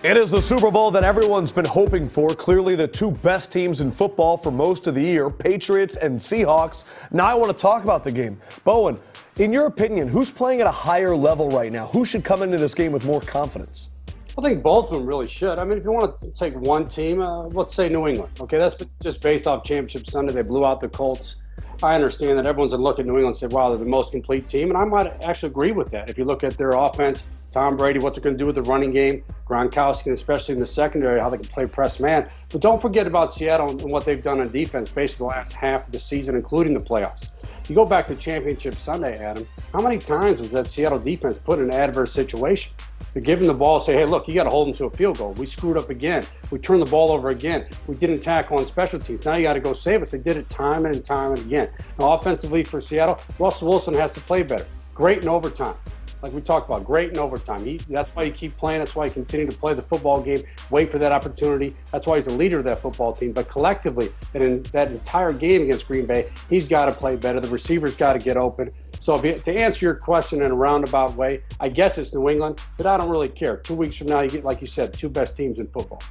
It is the Super Bowl that everyone's been hoping for. Clearly the two best teams in football for most of the year, Patriots and Seahawks. Now I want to talk about the game. Bowen, in your opinion, who's playing at a higher level right now? Who should come into this game with more confidence? I think both of them really should. I mean, if you want to take one team, let's say New England. Okay, that's just based off Championship Sunday. They blew out the Colts. I understand that everyone's going to look at New England and say, wow, they're the most complete team. And I might actually agree with that. If you look at their offense, Tom Brady, what they're going to do with the running game, Gronkowski, especially in the secondary, how they can play press man. But don't forget about Seattle and what they've done on defense basically the last half of the season, including the playoffs. You go back to Championship Sunday, Adam, how many times was that Seattle defense put in an adverse situation? They're giving the ball, say, hey, look, you got to hold them to a field goal. We screwed up again. We turned the ball over again. We didn't tackle on special teams. Now you got to go save us. They did it time and time and again. Now, offensively for Seattle, Russell Wilson has to play better. Great in overtime. Like we talked about, great in overtime. That's why you keep playing. That's why you continue to play the football game, wait for that opportunity. That's why he's the leader of that football team. But collectively, and in that entire game against Green Bay, he's got to play better. The receivers got to get open. So to answer your question in a roundabout way, I guess it's New England, but I don't really care. 2 weeks from now, you get, like you said, two best teams in football.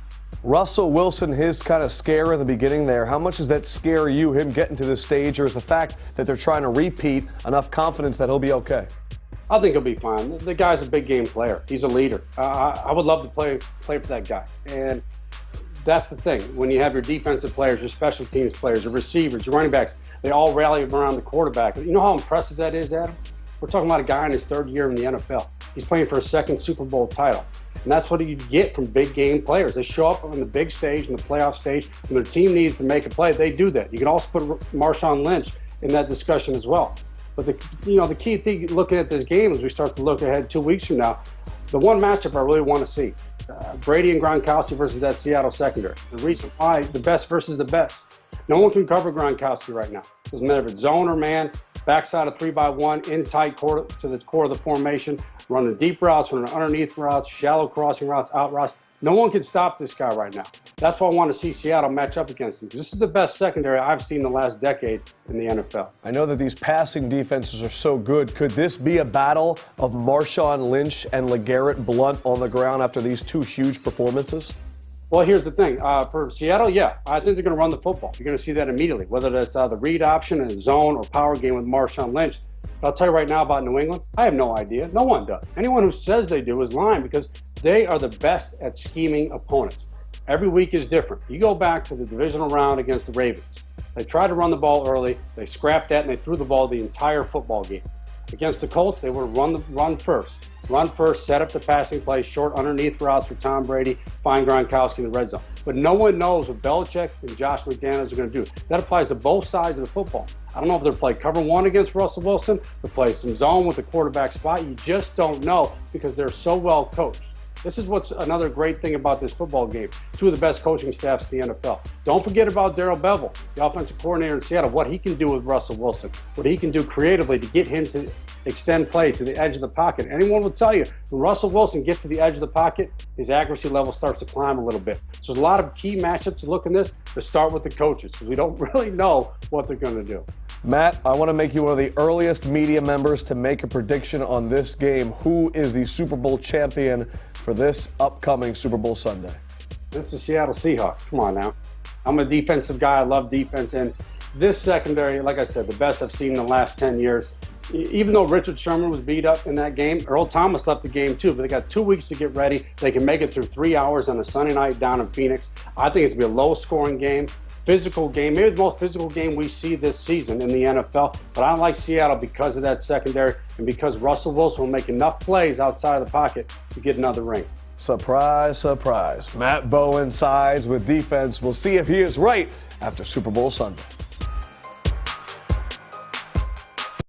Russell Wilson, his kind of scare in the beginning there, how much does that scare you, him getting to this stage, or is the fact that they're trying to repeat enough confidence that he'll be okay? I think he'll be fine. The guy's a big game player. He's a leader. I would love to play for that guy. And that's the thing. When you have your defensive players, your special teams players, your receivers, your running backs, they all rally around the quarterback. You know how impressive that is, Adam? We're talking about a guy in his third year in the NFL. He's playing for a second Super Bowl title. And that's what you get from big game players. They show up on the big stage, in the playoff stage. When their team needs to make a play, they do that. You can also put Marshawn Lynch in that discussion as well. But the key thing looking at this game as we start to look ahead 2 weeks from now, the one matchup I really want to see, Brady and Gronkowski versus that Seattle secondary. The reason why, the best versus the best. No one can cover Gronkowski right now. Doesn't matter if it's zone or man, backside of 3-by-1, in tight core to the core of the formation, running deep routes, running underneath routes, shallow crossing routes, out routes. No one can stop this guy right now. That's why I want to see Seattle match up against him. This is the best secondary I've seen in the last decade in the NFL. I know that these passing defenses are so good. Could this be a battle of Marshawn Lynch and LeGarrette Blount on the ground after these two huge performances? Well, here's the thing. For Seattle, yeah, I think they're going to run the football. You're going to see that immediately, whether that's the read option and zone or power game with Marshawn Lynch. But I'll tell you right now about New England, I have no idea. No one does. Anyone who says they do is lying because they are the best at scheming opponents. Every week is different. You go back to the divisional round against the Ravens. They tried to run the ball early. They scrapped that and they threw the ball the entire football game. Against the Colts, they would run first. Run first, set up the passing play, short underneath routes for Tom Brady, find Gronkowski in the red zone. But no one knows what Belichick and Josh McDaniels are going to do. That applies to both sides of the football. I don't know if they'll play cover one against Russell Wilson, they'll play some zone with the quarterback spot. You just don't know because they're so well coached. This is what's another great thing about this football game. Two of the best coaching staffs in the NFL. Don't forget about Darrell Bevell, the offensive coordinator in Seattle, what he can do with Russell Wilson, what he can do creatively to get him to extend play to the edge of the pocket. Anyone will tell you, when Russell Wilson gets to the edge of the pocket, his accuracy level starts to climb a little bit. So there's a lot of key matchups to look in this to start with the coaches because we don't really know what they're going to do. Matt, I want to make you one of the earliest media members to make a prediction on this game. Who is the Super Bowl champion for this upcoming Super Bowl Sunday? This is Seattle Seahawks. Come on now. I'm a defensive guy. I love defense. And this secondary, like I said, the best I've seen in the last 10 years. Even though Richard Sherman was beat up in that game, Earl Thomas left the game too, but they got 2 weeks to get ready. They can make it through 3 hours on a Sunday night down in Phoenix. I think it's going to be a low-scoring game, physical game, maybe the most physical game we see this season in the NFL. But I like Seattle because of that secondary and because Russell Wilson will make enough plays outside of the pocket to get another ring. Surprise, surprise. Matt Bowen sides with defense. We'll see if he is right after Super Bowl Sunday.